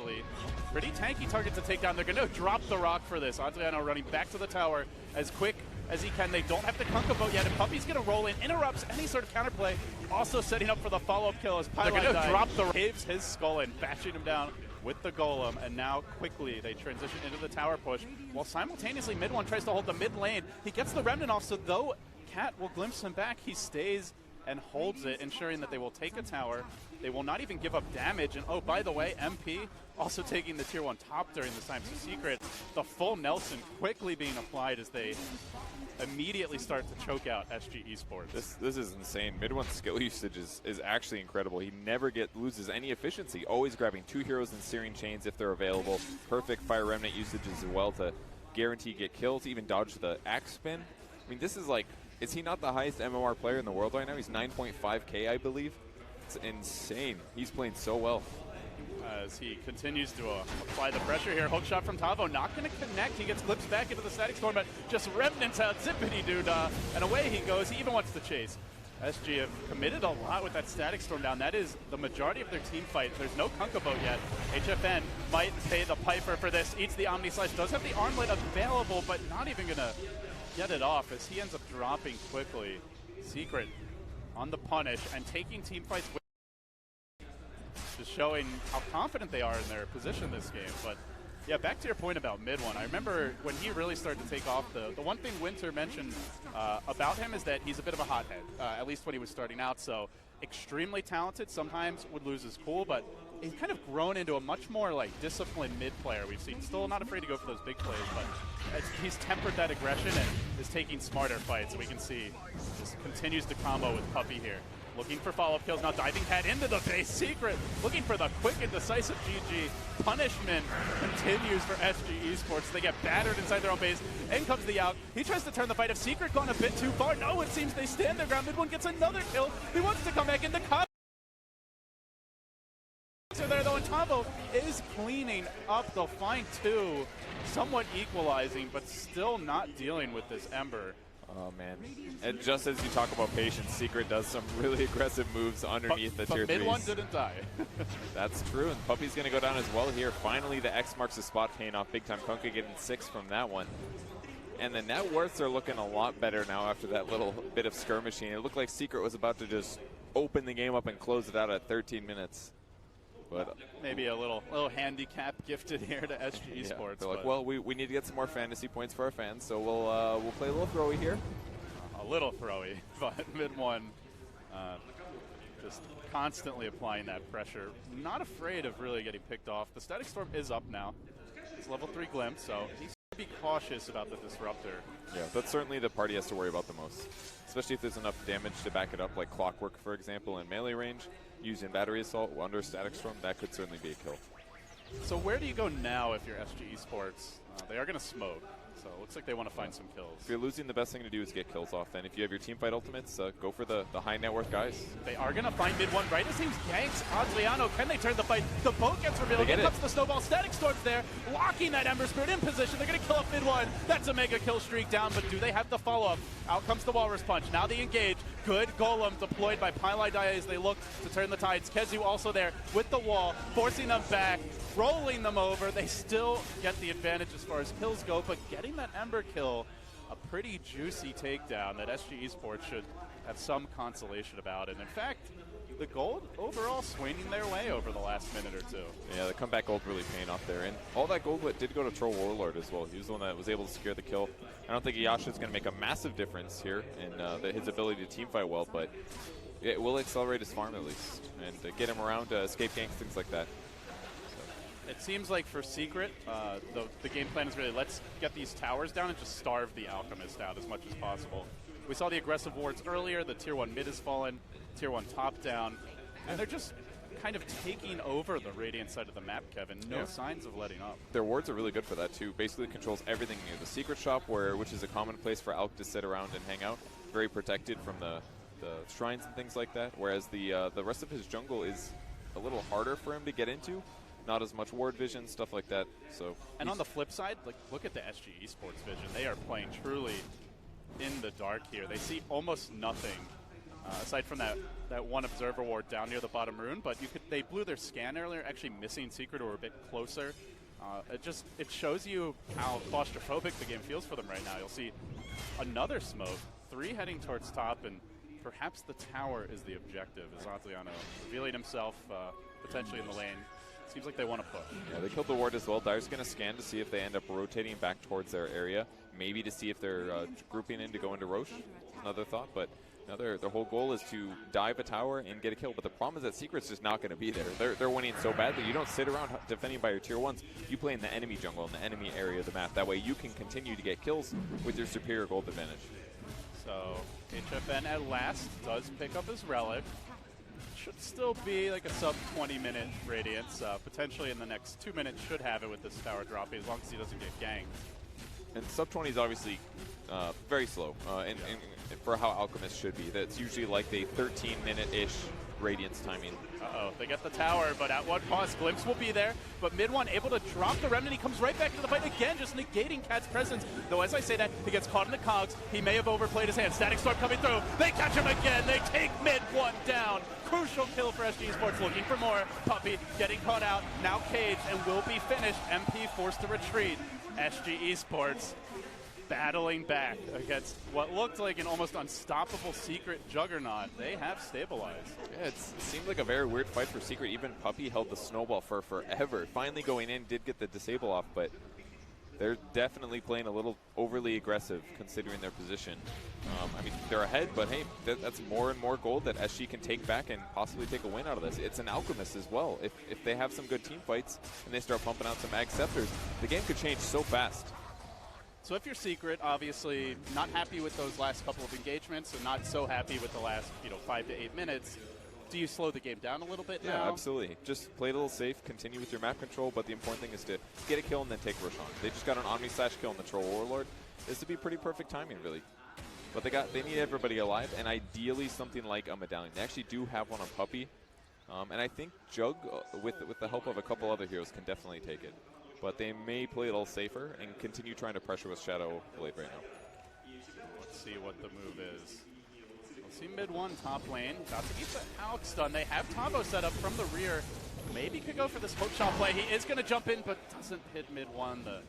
actually. Pretty tanky target to take down. They're going to drop the rock for this. Adriano running back to the tower as quick as he can. They don't have the Kunkka boat yet, and Puppey's going to roll in, interrupts any sort of counterplay. Also setting up for the follow-up kill as Pylon they're going to drop the caves his skull in, bashing him down with the golem, and now quickly they transition into the tower push, while simultaneously mid one tries to hold the mid lane. He gets the remnant off, so though Cat will glimpse him back, he stays and holds it, ensuring that they will take a tower. They will not even give up damage, and oh, by the way, MP also taking the tier 1 top during this time. So Secret, the full Nelson quickly being applied as they immediately start to choke out SG Esports. This is insane. Mid one skill usage is actually incredible. He never loses any efficiency, always grabbing 2 heroes and searing chains if they're available. Perfect fire remnant usage as well to guarantee get kills, even dodge the axe spin. I mean, this is like, is he not the highest MMR player in the world right now? He's 9.5k, I believe. It's insane. He's playing so well. As he continues to apply the pressure here. Hook shot from Tavo, not going to connect. He gets clipped back into the static storm, but just remnants out, zippity-doo-dah, and away he goes. He even wants to chase. SG have committed a lot with that static storm down. That is the majority of their team fight. There's no Kunkka boat yet. HFN might pay the piper for this. Eats the Omni Slice, does have the armlet available, but not even going to get it off as he ends up dropping quickly. Secret on the punish and taking team fights with just showing how confident they are in their position this game. But yeah, back to your point about mid one. I remember when he really started to take off, the one thing Winter mentioned about him is that he's a bit of a hothead, at least when he was starting out. So extremely talented, sometimes would lose his cool, but he's kind of grown into a much more like disciplined mid player we've seen. Still not afraid to go for those big plays, but he's tempered that aggression and is taking smarter fights. We can see just continues to combo with Puppey here. Looking for follow-up kills, now diving head into the base. Secret looking for the quick and decisive GG. Punishment continues for SG Esports. They get battered inside their own base. In comes the out. He tries to turn the fight. If Secret gone a bit too far? No, it seems they stand their ground. Mid one gets another kill. He wants to come back into combat. There though, and Tavo is cleaning up the fine two, somewhat equalizing, but still not dealing with this Ember. Oh man, and just as you talk about patience, Secret does some really aggressive moves underneath the tier 3s. But mid one didn't die. That's true, and Puppey's going to go down as well here. Finally, the X marks the spot, paying off big time. Kunkka getting 6 from that one. And the net worths are looking a lot better now after that little bit of skirmishing. It looked like Secret was about to just open the game up and close it out at 13 minutes. But maybe a little handicap gifted here to SG Esports. Yeah, they're like, well, we need to get some more fantasy points for our fans, so we'll play a little throwy here. A little throwy, but mid one just constantly applying that pressure. Not afraid of really getting picked off. The static storm is up now. It's level 3 glimpse, so he's going to be cautious about the disruptor. Yeah, that's certainly the part he has to worry about the most. Especially if there's enough damage to back it up, like Clockwork, for example, in melee range. Using Battery Assault under Static Storm, that could certainly be a kill. So where do you go now if you're SG Esports? They are going to smoke, so it looks like they want to find some kills. If you're losing, the best thing to do is get kills off. Then if you have your teamfight ultimates, go for the high net worth guys. They are going to find mid one, right as he yanks Adriano. Can they turn the fight? The boat gets revealed. Here comes the snowball. Static Storm's there, locking that Ember Spirit in position. They're going to kill off mid one. That's a mega kill streak down, but do they have the follow-up? Out comes the Walrus Punch. Now they engage. Good Golem deployed by Pylai as they look to turn the tides. Kezu also there with the wall, forcing them back, rolling them over. They still get the advantage as far as kills go, but getting that Ember kill, a pretty juicy takedown that SG Esports should have some consolation about. And in fact, the gold overall swinging their way over the last minute or two. Yeah, the comeback gold really paying off there. And all that gold did go to Troll Warlord as well. He was the one that was able to secure the kill. I don't think Iyasha is going to make a massive difference here in his ability to teamfight well, but it will accelerate his farm at least and get him around escape ganks, things like that. It seems like for Secret, the game plan is really let's get these towers down and just starve the Alchemist out as much as possible. We saw the aggressive wards earlier. The tier 1 mid has fallen, tier 1 top down, and they're just kind of taking over the Radiant side of the map, Kevin. No signs of letting up. Their wards are really good for that too. Basically controls everything near the secret shop, which is a common place for Alk to sit around and hang out. Very protected from the shrines and things like that. Whereas the rest of his jungle is a little harder for him to get into. Not as much ward vision, stuff like that. So. And on the flip side, like look at the SG Esports vision. They are playing truly in the dark here. They see almost nothing aside from that one observer ward down near the bottom rune. But they blew their scan earlier, actually missing Secret or a bit closer. It shows you how claustrophobic the game feels for them right now. You'll see another smoke, 3 heading towards top, and perhaps the tower is the objective, as Adriano revealing himself potentially in the lane. Seems like they want to push. Yeah, they killed the ward as well. Dire's going to scan to see if they end up rotating back towards their area, maybe to see if they're grouping in to go into Roche. Another thought, but now their whole goal is to dive a tower and get a kill. But the problem is that Secret's just not going to be there. They're winning so bad that you don't sit around defending by your tier 1s. You play in the enemy jungle, in the enemy area of the map. That way you can continue to get kills with your superior gold advantage. So HFN at last does pick up his relic. Should still be like a sub 20-minute radiance. Potentially in the next 2 minutes should have it with this tower dropping, as long as he doesn't get ganked. And sub 20 is obviously very slow, and for how Alchemist should be. That's usually like the 13-minute-ish radiance timing. Uh-oh, they get the tower, but at what cost? Glimpse will be there, but mid one able to drop the Remnant. He comes right back into the fight again, just negating Cat's presence. Though as I say that, he gets caught in the cogs. He may have overplayed his hand. Static Storm coming through. They catch him again. They take mid one down. Crucial kill for SG Esports, looking for more. Puppey getting caught out, now caged, and will be finished. MP forced to retreat. SG Esports battling back against what looked like an almost unstoppable Secret juggernaut. They have stabilized. Yeah, it seemed like a very weird fight for Secret. Even Puppey held the snowball for forever. Finally going in, did get the disable off, but they're definitely playing a little overly aggressive considering their position. I mean, they're ahead, but hey, that's more and more gold that SG can take back and possibly take a win out of this. It's an Alchemist as well. If they have some good team fights and they start pumping out some Ag Scepters, the game could change so fast. So if you're Secret, obviously not happy with those last couple of engagements and not so happy with the last 5 to 8 minutes, do you slow the game down a little bit now? Yeah, absolutely. Just play it a little safe, continue with your map control, but the important thing is to get a kill and then take Roshan. They just got an Omni-Slash kill on the Troll Warlord. This would be pretty perfect timing, really. But they need everybody alive, and ideally something like a medallion. They actually do have one on Puppey, and I think Jug, with the help of a couple other heroes, can definitely take it. But they may play it a little safer and continue trying to pressure with Shadow Blade right now. Let's see what the move is. We'll see mid one, top lane. Got to get the Alex stun. They have Tavo set up from the rear. Maybe could go for this hook shot play. He is going to jump in, but doesn't hit mid one. The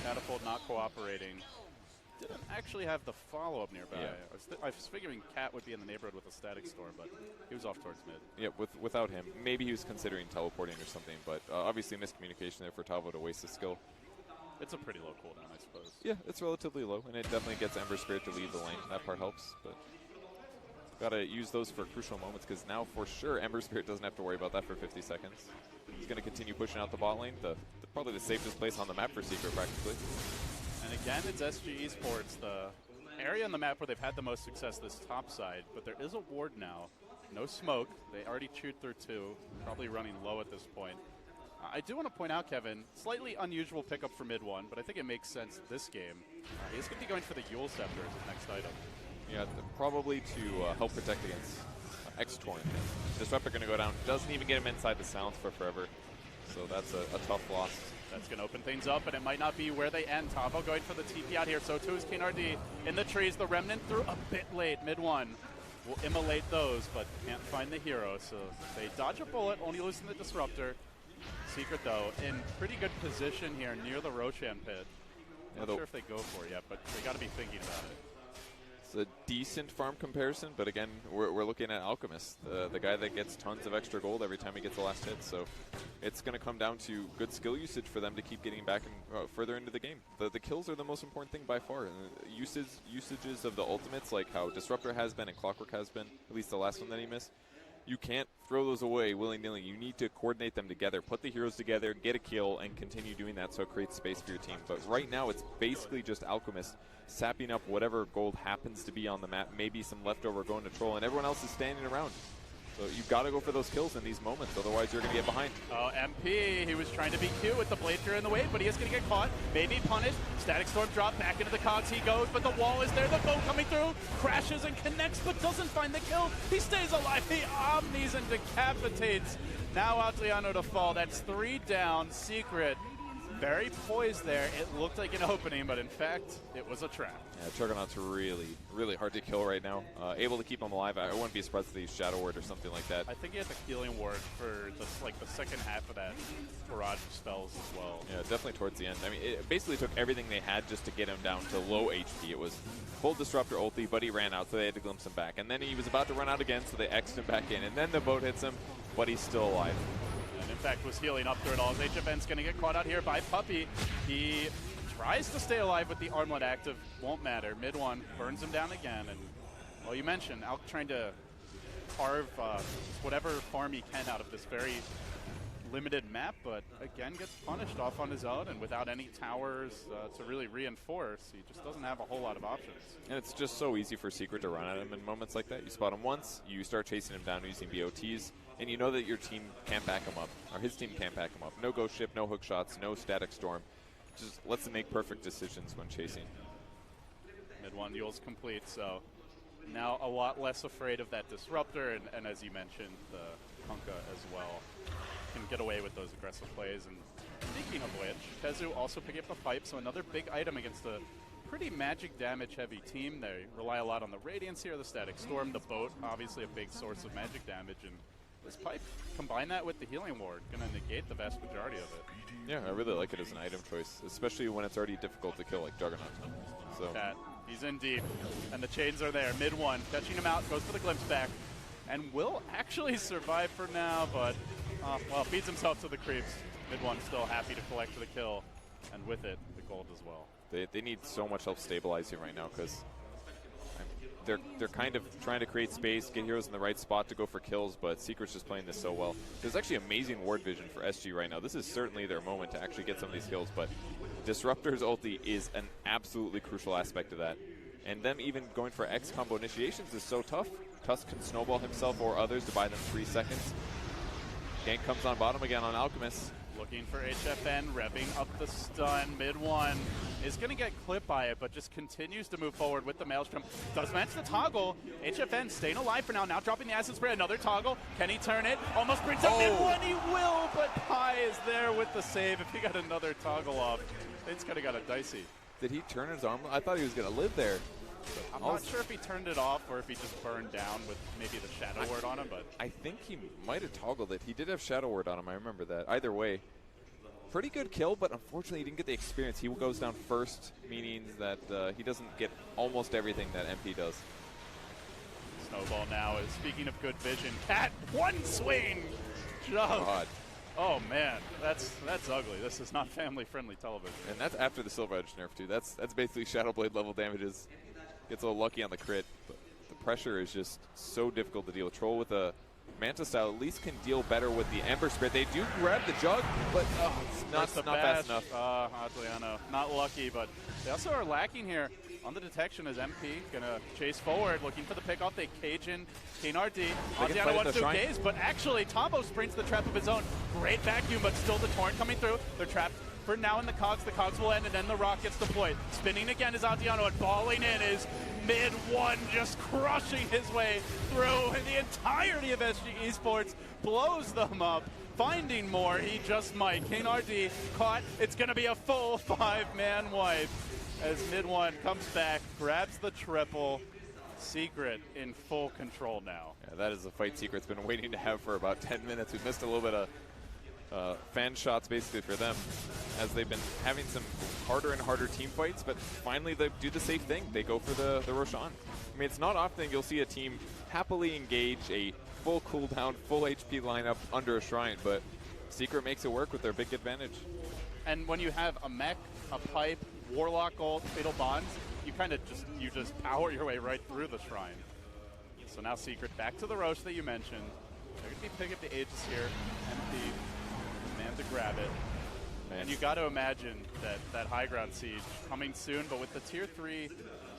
catapult not cooperating. Didn't actually have the follow-up nearby. Yeah. I was figuring Cat would be in the neighborhood with a Static Storm, but he was off towards mid. Yeah, without him. Maybe he was considering teleporting or something, but obviously miscommunication there for Tavo to waste his skill. It's a pretty low cooldown, I suppose. Yeah, it's relatively low, and it definitely gets Ember Spirit to leave the lane. That part helps, but got to use those for crucial moments, because now for sure Ember Spirit doesn't have to worry about that for 50 seconds. He's going to continue pushing out the bot lane, probably the safest place on the map for Secret, practically. And again, it's SG Esports, the area on the map where they've had the most success this top side, but there is a ward now. No smoke. They already chewed through 2, probably running low at this point. I do want to point out, Kevin, slightly unusual pickup for mid one, but I think it makes sense this game. He's going to be going for the Yule Scepter as his next item. Yeah, probably to help protect against X-Torrent. Disruptor going to go down. Doesn't even get him inside the silence for forever. So that's a tough loss. That's going to open things up, and it might not be where they end. Tavo going for the TP out here. So too is King RD in the trees. The Remnant through a bit late. Mid one will immolate those, but can't find the hero. So they dodge a bullet, only losing the Disruptor. Secret, though, in pretty good position here near the Roshan pit. Not sure if they go for it yet, but they got to be thinking about it. It's a decent farm comparison, but again, we're looking at Alchemist, the guy that gets tons of extra gold every time he gets the last hit. So it's going to come down to good skill usage for them to keep getting back and further into the game. The kills are the most important thing by far. Usages of the ultimates, like how Disruptor has been and Clockwork has been, at least the last one that he missed, you can't throw those away willy-nilly. You need to coordinate them together, put the heroes together, get a kill, and continue doing that so it creates space for your team. But right now, it's basically just Alchemist sapping up whatever gold happens to be on the map, maybe some leftover going to Troll, and everyone else is standing around. So you've got to go for those kills in these moments, otherwise you're going to get behind. Oh, MP, he was trying to be cute with the Blade Fear in the way, but he is going to get caught, maybe punished. Static Storm drop back into the cogs, he goes, but the wall is there, the boat coming through, crashes and connects, but doesn't find the kill. He stays alive, he omnis and decapitates. Now Adriano to fall, that's 3 down. Secret very poised there. It looked like an opening, but in fact, it was a trap. Yeah, Juggernaut's really, really hard to kill right now. Able to keep him alive. I wouldn't be surprised if they used Shadow Word or something like that. I think he had the healing ward for the second half of that barrage of spells as well. Yeah, definitely towards the end. I mean, it basically took everything they had just to get him down to low HP. It was full Disruptor ulti, but he ran out, so they had to glimpse him back. And then he was about to run out again, so they X'd him back in. And then the boat hits him, but he's still alive. And in fact, was healing up through it all. As HFN's going to get caught out here by Puppey. He tries to stay alive with the armlet active. Won't matter. Mid one burns him down again. And, well, you mentioned Alk trying to carve whatever farm he can out of this very limited map, but again gets punished off on his own and without any towers to really reinforce. He just doesn't have a whole lot of options. And it's just so easy for Secret to run at him in moments like that. You spot him once, you start chasing him down using BOTs, and you know that your team can't back him up, or his team can't back him up. No ghost ship, no hook shots, no static storm. Just lets him make perfect decisions when chasing. Mid one duel's complete, so now a lot less afraid of that disruptor, and as you mentioned, the Kunkka as well can get away with those aggressive plays. And speaking of which, Tezu also picking up the pipe, so another big item against a pretty magic damage heavy team. They rely a lot on the Radiance here, the Static Storm, the boat, obviously a big source of magic damage, and this pipe, combine that with the healing ward, gonna negate the vast majority of it. Yeah, I really like it as an item choice, especially when it's already difficult to kill like Juggernaut. So Cat, he's in deep, and the chains are there. Mid one, catching him out, goes for the glimpse back, and will actually survive for now, but well, feeds himself to the creeps. Mid one still happy to collect the kill, and with it, the gold as well. They need so much help stabilizing right now because they're kind of trying to create space, get heroes in the right spot to go for kills, but Secret's just playing this so well. There's actually amazing ward vision for SG right now. This is certainly their moment to actually get some of these kills, but Disruptor's ulti is an absolutely crucial aspect of that. And them even going for X combo initiations is so tough. Tusk can snowball himself or others to buy them 3 seconds. Gank comes on bottom again on Alchemist. Looking for HFN, revving up the stun. Mid one is going to get clipped by it, but just continues to move forward with the Maelstrom. Does manage the toggle. HFN staying alive for now. Now dropping the acid spray. Another toggle. Can he turn it? Almost brings up mid one. He will, but Pi is there with the save. If he got another toggle off, it's kind of got a dicey. Did he turn his arm? I thought he was going to live there. I'm not sure if he turned it off or if he just burned down with maybe the Shadow Word on him, but I think he might have toggled it. He did have Shadow Word on him, I remember that. Either way, pretty good kill, but unfortunately he didn't get the experience. He goes down first, meaning that he doesn't get almost everything that MP does. Snowball now is, speaking of good vision, Cat, one swing! God. Oh man, that's ugly. This is not family-friendly television. And that's after the Silver Edge nerf too. That's basically Shadow Blade level damages. Gets a little lucky on the crit, but the pressure is just so difficult to deal with. Troll with a Manta style at least can deal better with the Ember Spirit. They do grab the jug, but it's not fast enough. Adriano, not lucky, but they also are lacking here on the detection as MP gonna chase forward, looking for the pickoff. They cage in KNRD. Adriano wants to gaze, but actually Tavo sprints the trap of his own. Great vacuum, but still the Torrent coming through. They're trapped for now in the cogs. The cogs will end, and then the rock gets deployed. Spinning again is Adriano, and balling in is mid one, just crushing his way through. And the entirety of SG Esports blows them up. Finding more, he just might. KNRD caught. It's going to be a full 5-man wipe as mid one comes back, grabs the triple. Secret in full control now. Yeah, that is a fight Secret's been waiting to have for about 10 minutes. We've missed a little bit of fan shots basically for them as they've been having some harder and harder team fights, but finally they do the safe thing. They go for the Roshan. I mean, it's not often you'll see a team happily engage a full cooldown, full HP lineup under a shrine, but Secret makes it work with their big advantage. And when you have a mech, a pipe, Warlock ult, Fatal Bonds, you kind of just power your way right through the shrine. So now Secret back to the Roche that you mentioned. They're going to be picking up the Aegis here, MP. Man to grab it. Man. And you got to imagine that high ground siege coming soon, but with the tier 3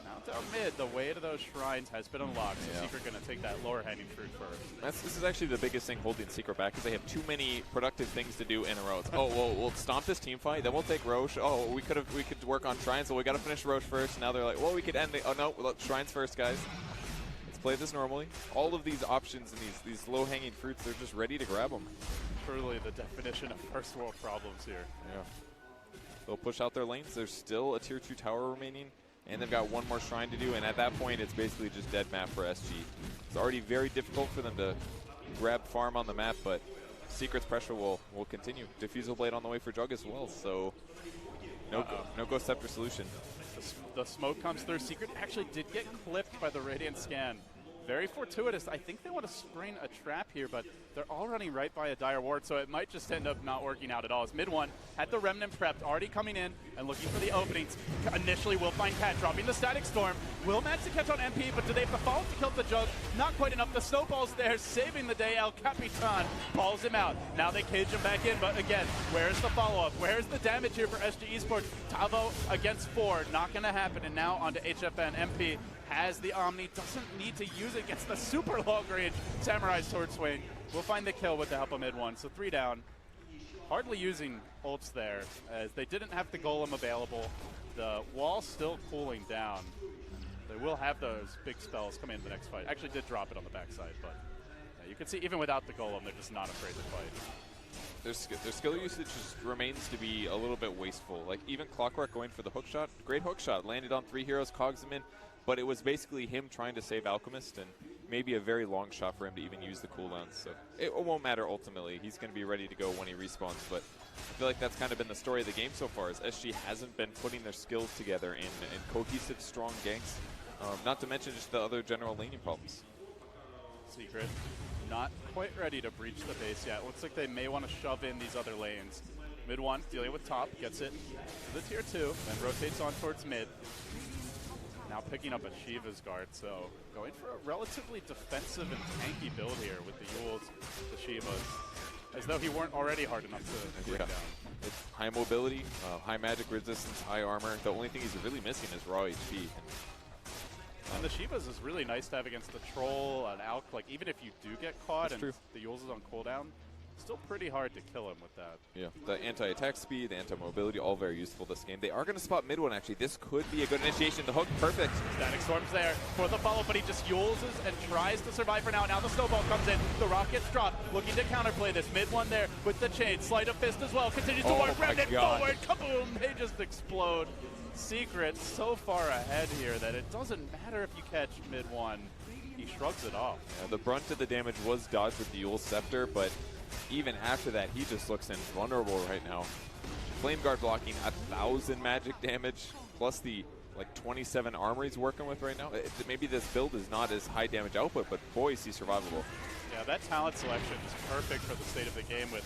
now down mid, the way to those shrines has been unlocked. So Secret going to take that lower hanging fruit first. This is actually the biggest thing holding Secret back, because they have too many productive things to do in a row. It's, oh, well, we'll stomp this team fight, then we'll take Roche. Oh, we could work on shrines, so we got to finish Roche first. Now they're like, well, we could end the, oh no, shrines first, guys. Let's play this normally. All of these options and these low hanging fruits, they're just ready to grab them. Truly the definition of first world problems here. Yeah. they'll push out their lanes. There's still a tier 2 tower remaining, and they've got one more shrine to do, and at that point, it's basically just dead map for SG. It's already very difficult for them to grab farm on the map, but Secret's pressure will continue. Diffusal Blade on the way for Jug as well, so no Ghost Scepter solution. The smoke comes through. Secret actually did get clipped by the Radiant Scan. Very fortuitous. I think they want to spring a trap here, but they're all running right by a Dire Ward, so it might just end up not working out at all. As mid one had the Remnant prepped, already coming in and looking for the openings. Initially, will find Cat dropping the Static Storm. Will manage to catch on MP, but do they have to follow to kill the Jug? Not quite enough. The Snowball's there, saving the day. El Capitan balls him out. Now they cage him back in, but again, where's the follow-up? Where's the damage here for SG Esports? Tavo against 4, not going to happen, and now onto HFN. MP has the Omni, doesn't need to use it, gets the super long range Samurai Sword Swing. We'll find the kill with the help of mid one, so 3 down. Hardly using ults there, as they didn't have the Golem available. The wall still cooling down. They will have those big spells coming into the next fight. Actually did drop it on the backside, but yeah, you can see even without the Golem, they're just not afraid to fight. Their skill usage just remains to be a little bit wasteful. Like even Clockwork going for the hook shot, great hook shot, landed on 3 heroes, cogs him in, but it was basically him trying to save Alchemist, and maybe a very long shot for him to even use the cooldowns. So it won't matter ultimately. He's going to be ready to go when he respawns, but I feel like that's kind of been the story of the game so far, is SG hasn't been putting their skills together in cohesive, strong ganks, not to mention just the other general laning problems. Secret not quite ready to breach the base yet. Looks like they may want to shove in these other lanes. Mid one, dealing with top, gets it to the tier 2, then rotates on towards mid. Now picking up a Shiva's guard, so going for a relatively defensive and tanky build here with the Yules, the Shivas, as though he weren't already hard enough to bring down. It's high mobility, high magic resistance, high armor. The only thing he's really missing is raw HP. And the Shivas is really nice to have against the Troll, an Alk. Like, even if you do get caught and the Yules is on cooldown, still pretty hard to kill him with that. Yeah, the anti-attack speed, the anti-mobility, all very useful this game. They are going to spot mid one, actually. This could be a good initiation. The hook, perfect. Static Storm's there for the follow, but he just Yuleses and tries to survive for now. Now the Snowball comes in. The Rocket's dropped, looking to counterplay this. Mid one there with the chain. Sleight of Fist as well. Continues to work. Remnant forward. Kaboom! They just explode. Secret so far ahead here that it doesn't matter if you catch mid one. He shrugs it off. Yeah, the brunt of the damage was dodged with the Yule Scepter, but even after that, he just looks invulnerable right now. Flame Guard blocking 1,000 magic damage, plus the like 27 armor he's working with right now. Maybe this build is not as high damage output, but boy, is he survivable. Yeah, that talent selection is perfect for the state of the game. With,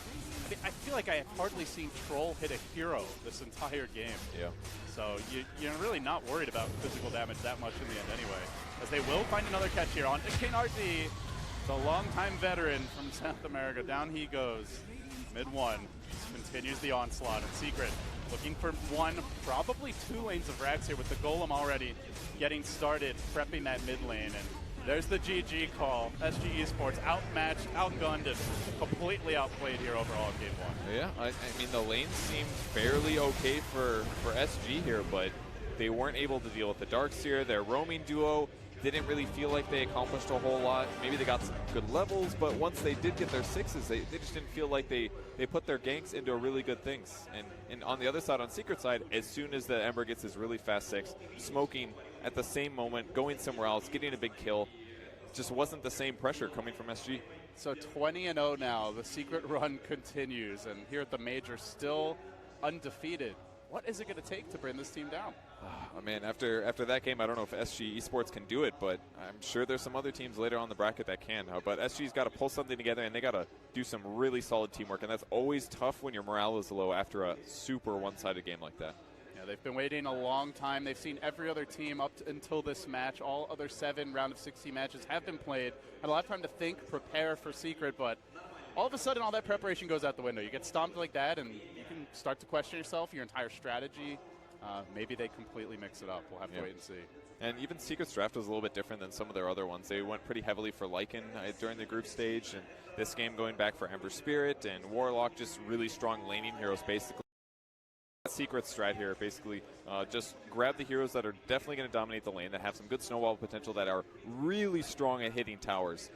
I feel like I have hardly seen Troll hit a hero this entire game. Yeah. So you're really not worried about physical damage that much in the end anyway. As they will find another catch here on KNRD, the longtime veteran from South America. Down he goes. Mid one continues the onslaught, and Secret looking for one, probably 2 lanes of Rags here with the Golem already getting started, prepping that mid lane. And there's the GG call. SG Esports outmatched, outgunned, and completely outplayed here overall in game one. Yeah, I mean, the lanes seemed fairly okay for SG here, but they weren't able to deal with the Darkseer. Their roaming duo didn't really feel like they accomplished a whole lot. Maybe they got some good levels, but once they did get their 6s, they just didn't feel like they put their ganks into really good things. And on the other side, on Secret side, as soon as the Ember gets his really fast 6, smoking at the same moment, going somewhere else, getting a big kill, just wasn't the same pressure coming from SG. So 20-0 now, the Secret run continues, and here at the Major, still undefeated. What is it going to take to bring this team down? Oh, man, after that game, I don't know if SG Esports can do it, but I'm sure there's some other teams later on in the bracket that can. But SG's got to pull something together, and they got to do some really solid teamwork, and that's always tough when your morale is low after a super one-sided game like that. Yeah, they've been waiting a long time. They've seen every other team up until this match. All other 7 round of 16 matches have been played. Had a lot of time to think, prepare for Secret, but all of a sudden all that preparation goes out the window. You get stomped like that, and you can start to question yourself, your entire strategy. Maybe they completely mix it up. We'll have to wait and see. And even Secret's draft was a little bit different than some of their other ones. They went pretty heavily for Lycan during the group stage, and this game going back for Ember Spirit and Warlock, just really strong laning heroes basically. Secret strat here, basically just grab the heroes that are definitely going to dominate the lane, that have some good snowball potential, that are really strong at hitting towers.